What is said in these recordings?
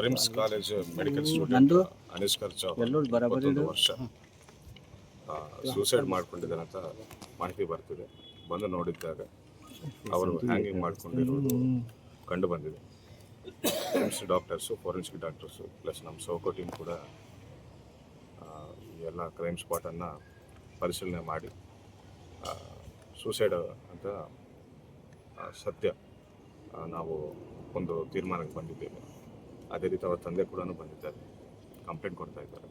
BRIMS college medical student Anishkar Chauhan 21 ವರ್ಷ suicide ಮಾಡ್ಕೊಂಡಿದ್ದಾರೆ ಅಂತ ಮಾಹಿತಿ ಬರ್ತಿದೆ. ಬಂದು ನೋಡಿದ್ದಾಗ ಅವರು ಹ್ಯಾಂಗಿಂಗ್ ಮಾಡ್ಕೊಂಡಿರೋದು ಕಂಡು ಬಂದಿದೆ. BRIMS doctors, forensic doctors plus ನಮ್ಮ ಸೋಕೋ ಟೀಮ್ ಕೂಡ ಎಲ್ಲ ಕ್ರೈಮ್ ಸ್ಪಾಟನ್ನು ಪರಿಶೀಲನೆ ಮಾಡಿ ಸೂಸೈಡ್ ಅಂತ ಸತ್ಯ ನಾವು ಒಂದು ತೀರ್ಮಾನಕ್ಕೆ ಬಂದಿದ್ದೇವೆ. ಅದೇ ರೀತಿ ಅವರ ತಂದೆ ಕೂಡ ಬಂದಿದ್ದಾರೆ, ಕಂಪ್ಲೇಂಟ್ ಕೊಡ್ತಾ ಇದ್ದಾರೆ.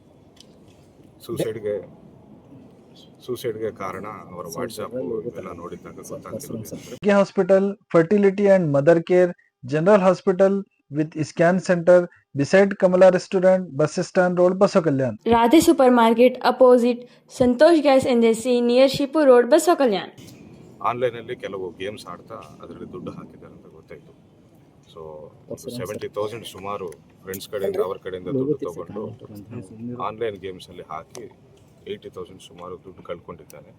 ಸೂಸೈಡ್ಗೆ ಕಾರಣ ಅವರ ವಾಟ್ಸಾಪ್ ಎಲ್ಲ ನೋಡಿದ್ದಾಗ ಗೊತ್ತಾಗ್ತಿರೋದು. Hospital, fertility and mother care, general hospital with scan center beside Kamala restaurant, bus stand road, Baso Kalyan. Radhe supermarket opposite Santosh gas agency near Shipur road, Baso Kalyan. ಆನ್ಲೈನಲ್ಲಿ ಕೆಲವು games ಆಡ್ತಾ ಅದರಲ್ಲಿ ದುಡ್ಡು ಹಾಕಿದ್ದಾರೆ ಅಂತ ಗೊತ್ತಾಯಿತು. ಸೊ 70,000 ಸುಮಾರು friends ಕಡೆಯಿಂದ ಅವರ ಕಡೆಯಿಂದ ದುಡ್ಡು ತಗೊಂಡು ಆನ್ಲೈನ್ ಗೇಮ್ಸಲ್ಲಿ ಹಾಕಿ 80,000 ಸುಮಾರು ದುಡ್ಡು ಕಳ್ಕೊಂಡಿದ್ದಾನೆ.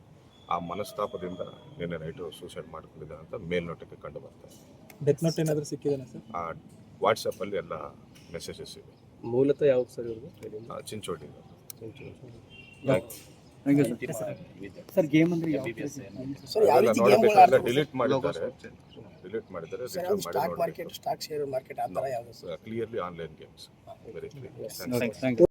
ಆ ಮನಸ್ತಾಪದಿಂದ ನಿನ್ನೆ ನೈಟು ಸೂಸೈಡ್ ಮಾಡ್ಕೊಂಡಿದ್ದಾನೆ ಅಂತ ಮೇಲ್ನೋಟಕ್ಕೆ ಕಂಡು ಬರ್ತಾರೆ. ಡೆತ್ ನೋಟ್ ಏನಾದರೂ ಸಿಕ್ಕಿದೆ ಸರ್? ವಾಟ್ಸಪ್ಪಲ್ಲಿ ಎಲ್ಲ ಮೆಸೇಜಸ್ ಇವೆ. ಮೂಲತಃ ಯಾವ್ದು ಸರ್ ಇವ್ರದ್ದು? ಚಿಂಚೋಟಿ. ಸರ್ ಗೇಮ್ ಅಂದ್ರೆ ಡಿಲೀಟ್ ಮಾಡಿದ್ದಾರೆ. ಸ್ಟಾಕ್ ಶೇರ್ ಮಾರ್ಕೆಟ್ ಆ ಥರ ಯಾವುದು? Clearly online games. Very clear.